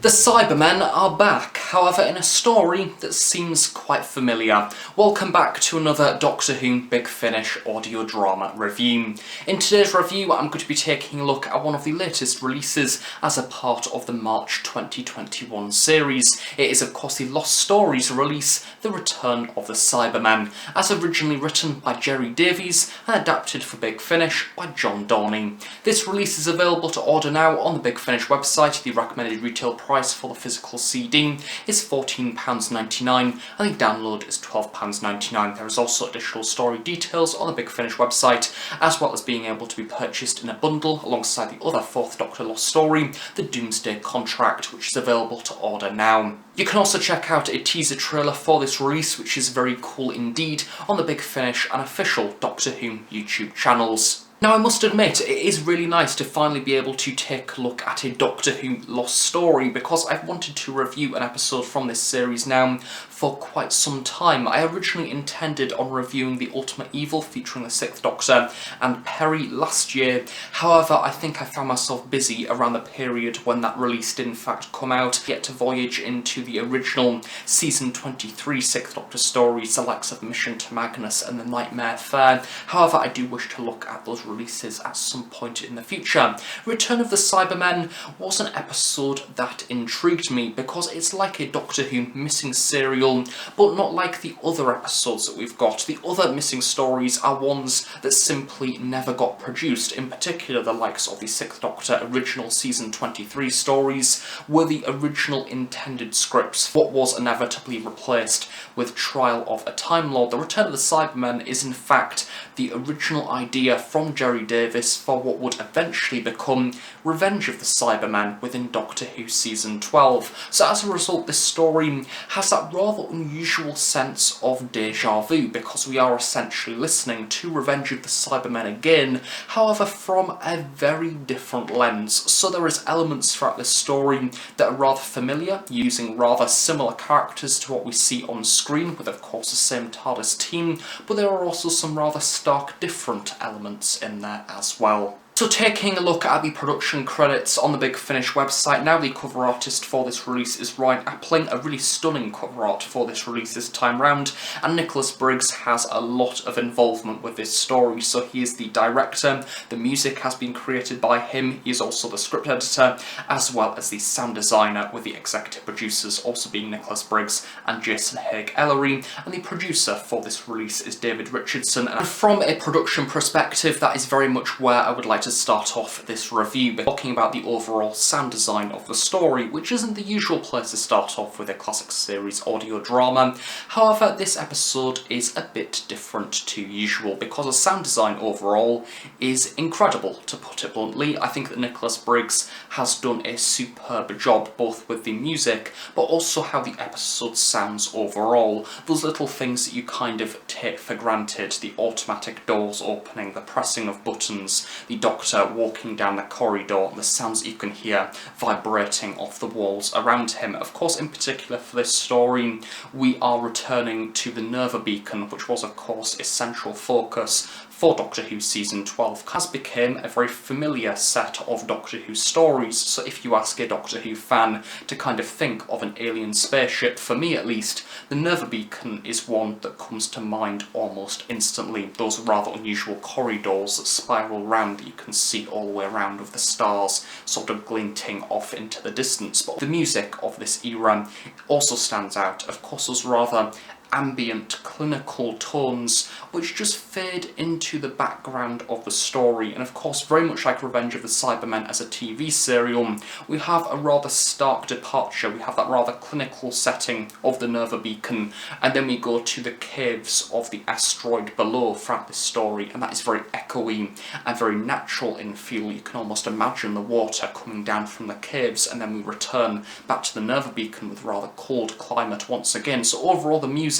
The Cybermen are back, however in a story that seems quite familiar. Welcome back to another Doctor Who Big Finish audio drama review. In today's review I'm going to be taking a look at one of the latest releases as a part of the March 2021 series. It is of course the Lost Stories release, The Return of the Cybermen, as originally written by Gerry Davies and adapted for Big Finish by John Dorney. This release is available to order now on the Big Finish website. The recommended retail price for the physical CD is £14.99 and the download is £12.99. There is also additional story details on the Big Finish website, as well as being able to be purchased in a bundle alongside the other 4th Doctor Lost story, The Doomsday Contract, which is available to order now. You can also check out a teaser trailer for this release, which is very cool indeed, on the Big Finish and official Doctor Who YouTube channels. Now I must admit, it is really nice to finally be able to take a look at a Doctor Who Lost story, because I've wanted to review an episode from this series now for quite some time. I originally intended on reviewing The Ultimate Evil featuring the 6th Doctor and Perry last year. However, I think I found myself busy around the period when that release did in fact come out, yet to voyage into the original Season 23 6th Doctor stories, the likes of Mission to Magnus and The Nightmare Fair. However, I do wish to look at those releases at some point in the future. Return of the Cybermen was an episode that intrigued me because it's like a Doctor Who missing serial, but not like the other episodes that we've got. The other missing stories are ones that simply never got produced. In particular, the likes of the 6th Doctor original Season 23 stories were the original intended scripts, what was inevitably replaced with Trial of a Time Lord. The Return of the Cybermen is in fact the original idea from Gerry Davies for what would eventually become Revenge of the Cybermen within Doctor Who Season 12. So as a result, this story has that rather unusual sense of deja vu, because we are essentially listening to Revenge of the Cybermen again, however from a very different lens. So there is elements throughout this story that are rather familiar, using rather similar characters to what we see on screen, with of course the same TARDIS team, but there are also some rather stark different elements in there as well. So taking a look at the production credits on the Big Finish website now, the cover artist for this release is Ryan Appling, a really stunning cover art for this release this time round, and Nicholas Briggs has a lot of involvement with this story. So he is the director, the music has been created by him, he is also the script editor, as well as the sound designer, with the executive producers also being Nicholas Briggs and Jason Haig-Ellery, and the producer for this release is David Richardson. And from a production perspective, that is very much where I would like to start off this review by talking about the overall sound design of the story, which isn't the usual place to start off with a classic series audio drama. However, this episode is a bit different to usual, because the sound design overall is incredible, to put it bluntly. I think that Nicholas Briggs has done a superb job both with the music, but also how the episode sounds overall. Those little things that you kind of take for granted, the automatic doors opening, the pressing of buttons, the Doctor walking down the corridor, the sounds that you can hear vibrating off the walls around him. Of course, in particular for this story, we are returning to the Nerva Beacon, which was of course a central focus for Doctor Who Season 12, has become a very familiar set of Doctor Who stories. So if you ask a Doctor Who fan to kind of think of an alien spaceship, for me at least, the Nerva Beacon is one that comes to mind almost instantly. Those rather unusual corridors that spiral round that you can see all the way around, with the stars sort of glinting off into the distance. But the music of this era also stands out. Of course, those rather ambient, clinical tones which just fade into the background of the story. And of course, very much like Revenge of the Cybermen as a TV serial, we have a rather stark departure. We have that rather clinical setting of the Nerva Beacon, and then we go to the caves of the asteroid below throughout this story, and that is very echoey and very natural in feel. You can almost imagine the water coming down from the caves, and then we return back to the Nerva Beacon with rather cold climate once again. So overall, the music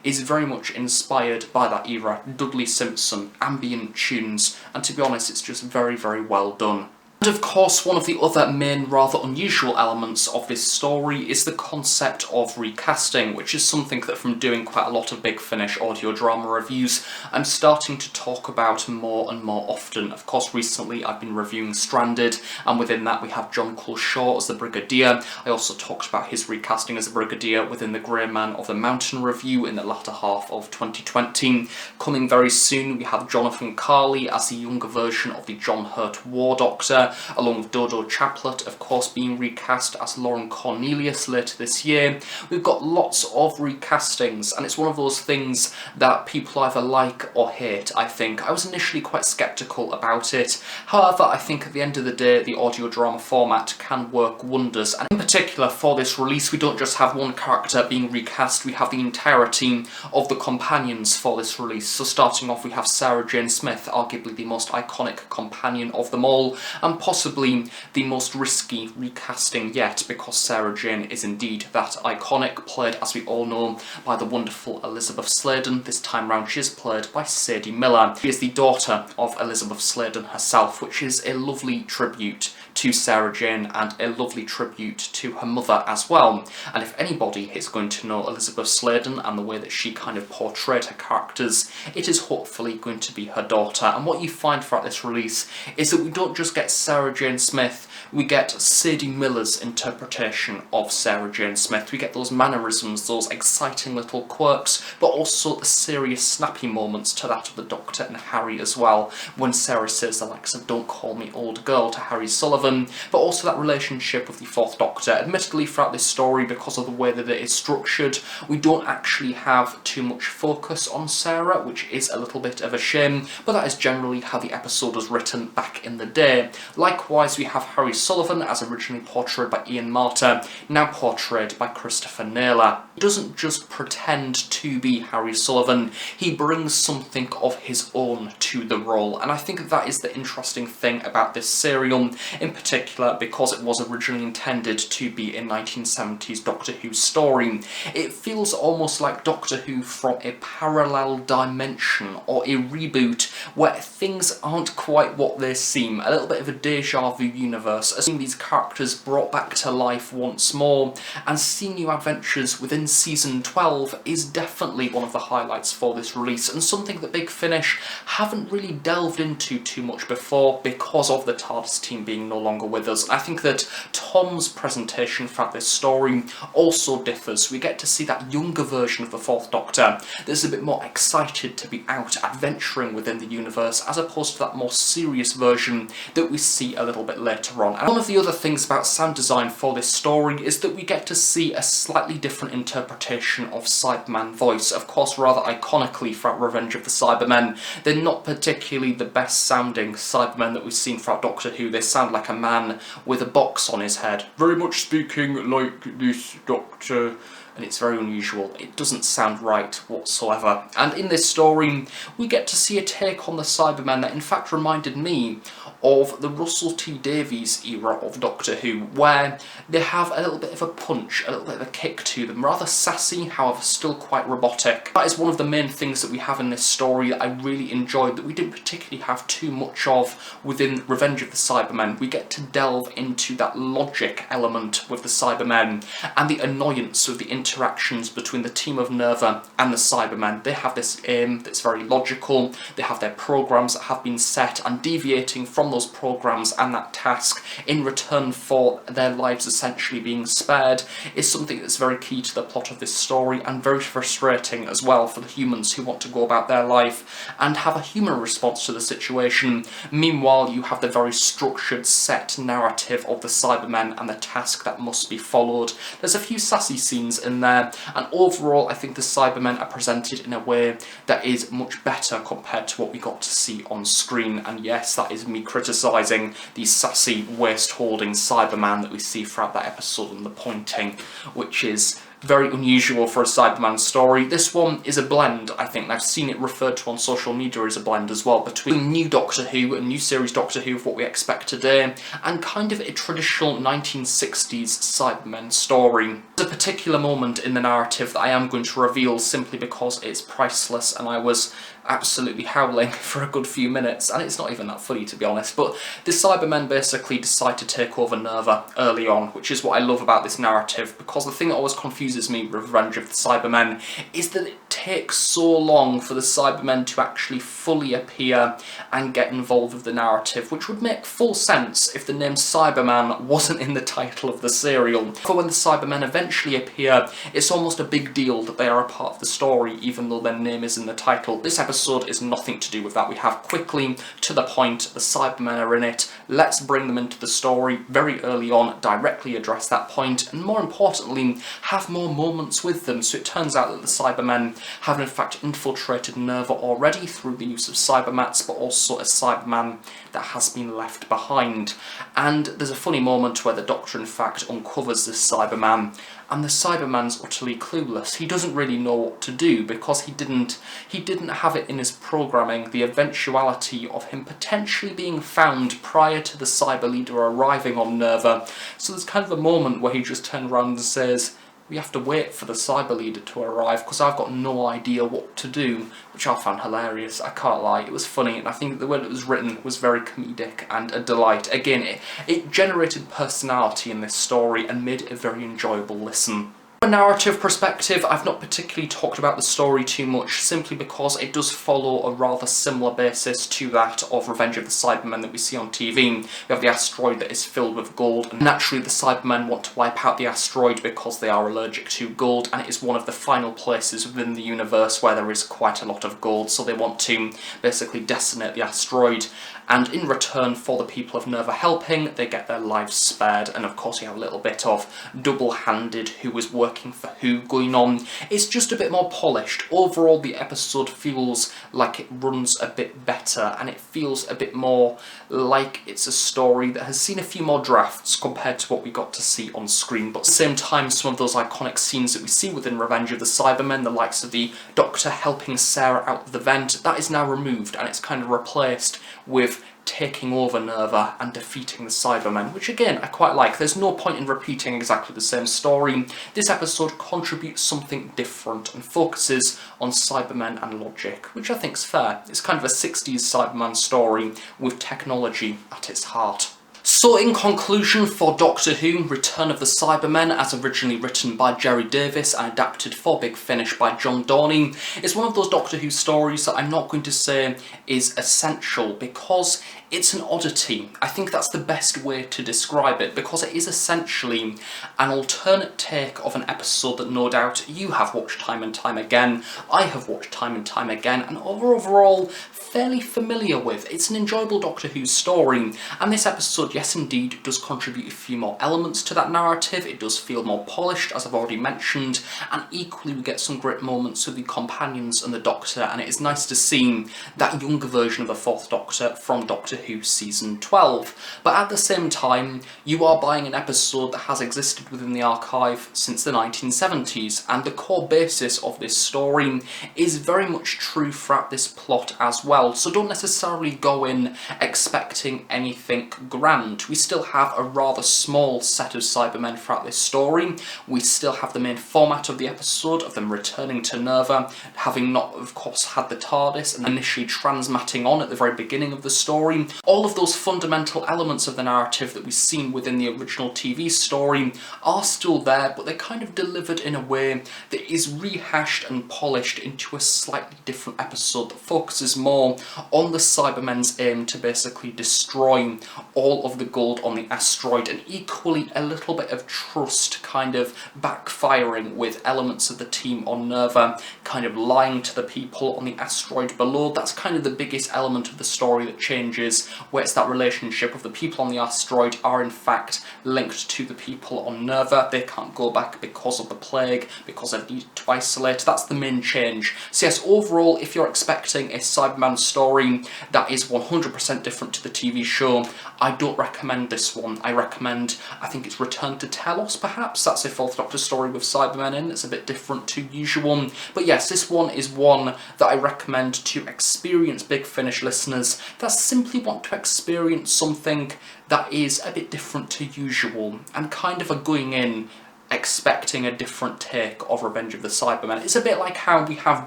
is very much inspired by that era, Dudley Simpson, ambient tunes, and to be honest, it's just very, very well done. And of course, one of the other main rather unusual elements of this story is the concept of recasting, which is something that from doing quite a lot of Big Finish audio drama reviews, I'm starting to talk about more and more often. Of course, recently I've been reviewing Stranded, and within that we have John Culshaw as the Brigadier. I also talked about his recasting as a Brigadier within the Grey Man of the Mountain review in the latter half of 2020. Coming very soon, we have Jonathan Carley as the younger version of the John Hurt War Doctor, along with Dodo Chaplet, of course, being recast as Lauren Cornelius later this year. We've got lots of recastings, and it's one of those things that people either like or hate, I think. I was initially quite sceptical about it. However, I think at the end of the day, the audio drama format can work wonders. And in particular, for this release, we don't just have one character being recast, we have the entirety of the companions for this release. So starting off, we have Sarah Jane Smith, arguably the most iconic companion of them all, and possibly the most risky recasting yet, because Sarah Jane is indeed that iconic, played, as we all know, by the wonderful Elizabeth Sladen. This time round she is played by Sadie Miller. She is the daughter of Elizabeth Sladen herself, which is a lovely tribute to Sarah Jane and a lovely tribute to her mother as well. And if anybody is going to know Elizabeth Sladen and the way that she kind of portrayed her characters, it is hopefully going to be her daughter. And what you find throughout this release is that we don't just get Sarah Jane Smith, we get Sadie Miller's interpretation of Sarah Jane Smith. We get those mannerisms, those exciting little quirks, but also the serious, snappy moments to that of the Doctor and Harry as well, when Sarah says the likes of "don't call me old girl" to Harry Sullivan, but also that relationship with the Fourth Doctor. Admittedly, throughout this story, because of the way that it is structured, we don't actually have too much focus on Sarah, which is a little bit of a shame, but that is generally how the episode was written back in the day. Likewise, we have Harry Sullivan, as originally portrayed by Ian Marter, now portrayed by Christopher Naylor. He doesn't just pretend to be Harry Sullivan, he brings something of his own to the role, and I think that is the interesting thing about this serial, in particular because it was originally intended to be a 1970s Doctor Who story. It feels almost like Doctor Who from a parallel dimension, or a reboot, where things aren't quite what they seem, a little bit of a deja vu universe, as seeing these characters brought back to life once more, and seeing new adventures within season 12 is definitely one of the highlights for this release, and something that Big Finish haven't really delved into too much before because of the TARDIS team being no longer with us. I think that Tom's presentation throughout this story also differs. We get to see that younger version of the Fourth Doctor that's a bit more excited to be out adventuring within the universe, as opposed to that more serious version that we see a little bit later on. And one of the other things about sound design for this story is that we get to see a slightly different interpretation of Cyberman voice. Of course, rather iconically throughout Revenge of the Cybermen, they're not particularly the best sounding Cybermen that we've seen throughout Doctor Who. They sound like a man with a box on his head, very much speaking like this Doctor, and it's very unusual. It doesn't sound right whatsoever. And in this story, we get to see a take on the Cybermen that in fact reminded me of the Russell T Davies era of Doctor Who, where they have a little bit of a punch, a little bit of a kick to them, rather sassy, however still quite robotic. That is one of the main things that we have in this story that I really enjoyed, that we didn't particularly have too much of within Revenge of the Cybermen. We get to delve into that logic element with the Cybermen, and the annoyance of the interactions between the team of Nerva and the Cybermen. They have this aim that's very logical, they have their programs that have been set, and deviating from those programs and that task in return for their lives essentially being spared is something that's very key to the plot of this story, and very frustrating as well for the humans who want to go about their life and have a human response to the situation. Meanwhile, you have the very structured, set narrative of the Cybermen and the task that must be followed. There's a few sassy scenes in there, and overall I think the Cybermen are presented in a way that is much better compared to what we got to see on screen. And yes, that is me criticising the sassy, waist-holding Cyberman that we see throughout that episode and the pointing, which is very unusual for a Cyberman story. This one is a blend, I think. I've seen it referred to on social media as a blend as well, between new Doctor Who and new series Doctor Who of what we expect today, and kind of a traditional 1960s Cybermen story. There's a particular moment in the narrative that I am going to reveal simply because it's priceless, and I was absolutely howling for a good few minutes, and it's not even that funny, to be honest. But the Cybermen basically decide to take over Nerva early on, which is what I love about this narrative, because the thing that always confuses me with Revenge of the Cybermen is that it takes so long for the Cybermen to actually fully appear and get involved with the narrative, which would make full sense if the name Cyberman wasn't in the title of the serial. For when the Cybermen eventually appear, it's almost a big deal that they are a part of the story, even though their name is in the title. This episode is nothing to do with that. We have quickly, to the point, the Cybermen are in it, let's bring them into the story very early on, directly address that point, and more importantly, have more moments with them. So it turns out that the Cybermen have in fact infiltrated Nerva already through the use of Cybermats, but also a Cyberman that has been left behind. And there's a funny moment where the Doctor in fact uncovers this Cyberman, and the Cyberman's utterly clueless. He doesn't really know what to do, because he didn't have it in his programming, the eventuality of him potentially being found prior to the Cyber Leader arriving on Nerva. So there's kind of a moment where he just turns around and says, we have to wait for the Cyber Leader to arrive, because I've got no idea what to do, which I found hilarious, I can't lie. It was funny, and I think the way it was written was very comedic and a delight. Again, it generated personality in this story and made it a very enjoyable listen. From a narrative perspective, I've not particularly talked about the story too much, simply because it does follow a rather similar basis to that of Revenge of the Cybermen that we see on TV. We have the asteroid that is filled with gold, and naturally the Cybermen want to wipe out the asteroid because they are allergic to gold, and it is one of the final places within the universe where there is quite a lot of gold, so they want to basically decimate the asteroid. And in return for the people of Nerva helping, they get their lives spared, and of course you have a little bit of double-handed who is working for who going on. It's just a bit more polished. Overall, the episode feels like it runs a bit better, and it feels a bit more like it's a story that has seen a few more drafts compared to what we got to see on screen. But at the same time, some of those iconic scenes that we see within Revenge of the Cybermen, the likes of the Doctor helping Sarah out of the vent, that is now removed, and it's kind of replaced with taking over Nerva and defeating the Cybermen, which again I quite like. There's no point in repeating exactly the same story. This episode contributes something different and focuses on Cybermen and logic, which I think is fair. It's kind of a 60s Cyberman story with technology at its heart. So in conclusion, for Doctor Who, Return of the Cybermen, as originally written by Jerry Davis and adapted for Big Finish by John Dorney, is one of those Doctor Who stories that I'm not going to say is essential, because it's an oddity. I think that's the best way to describe it, because it is essentially an alternate take of an episode that no doubt you have watched time and time again, I have watched time and time again, and overall fairly familiar with. It's an enjoyable Doctor Who story, and this episode, yes indeed, does contribute a few more elements to that narrative. It does feel more polished, as I've already mentioned, and equally we get some great moments with the companions and the Doctor, and it is nice to see that younger version of the Fourth Doctor from Doctor Who Season 12. But at the same time, you are buying an episode that has existed within the archive since the 1970s, and the core basis of this story is very much true throughout this plot as well, so don't necessarily go in expecting anything grand. We still have a rather small set of Cybermen throughout this story. We still have the main format of the episode, of them returning to Nerva, having not, of course, had the TARDIS, and initially transmatting on at the very beginning of the story. All of those fundamental elements of the narrative that we've seen within the original TV story are still there, but they're kind of delivered in a way that is rehashed and polished into a slightly different episode that focuses more on the Cybermen's aim to basically destroy all of the gold on the asteroid, and equally a little bit of trust kind of backfiring with elements of the team on Nerva kind of lying to the people on the asteroid below. That's kind of the biggest element of the story that changes, where it's that relationship of the people on the asteroid are in fact linked to the people on Nerva. They can't go back because of the plague, because they need to isolate. That's the main change. So yes, overall, if you're expecting a Cyberman story that is 100% different to the TV show, I don't recommend this one. I think it's Return to Telos, perhaps. That's a Fourth Doctor story with Cybermen in. It's a bit different to usual. But yes, this one is one that I recommend to experienced Big Finish listeners that simply want to experience something that is a bit different to usual, and kind of are going in expecting a different take of Revenge of the Cybermen. It's a bit like how we have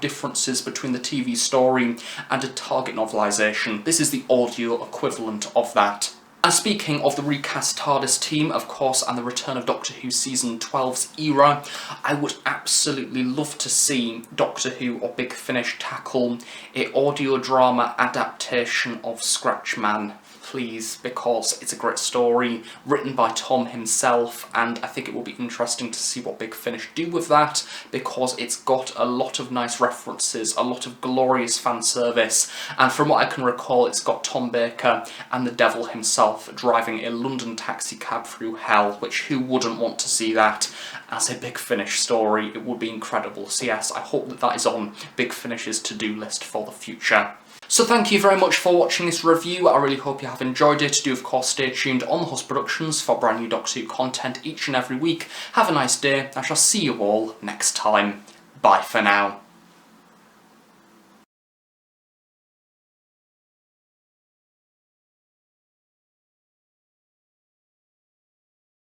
differences between the TV story and a Target novelisation. This is the audio equivalent of that. And speaking of the recast TARDIS team, of course, and the return of Doctor Who Season 12's era, I would absolutely love to see Doctor Who or Big Finish tackle an audio drama adaptation of Scratchman. Please, because it's a great story, written by Tom himself, and I think it will be interesting to see what Big Finish do with that, because it's got a lot of nice references, a lot of glorious fan service, and from what I can recall, it's got Tom Baker and the Devil himself driving a London taxi cab through hell, which who wouldn't want to see that as a Big Finish story? It would be incredible. So yes, I hope that that is on Big Finish's to-do list for the future. So thank you very much for watching this review. I really hope you have enjoyed it. Do of course stay tuned on The Host Productions for brand new Doctor Who content each and every week. Have a nice day. I shall see you all next time. Bye for now.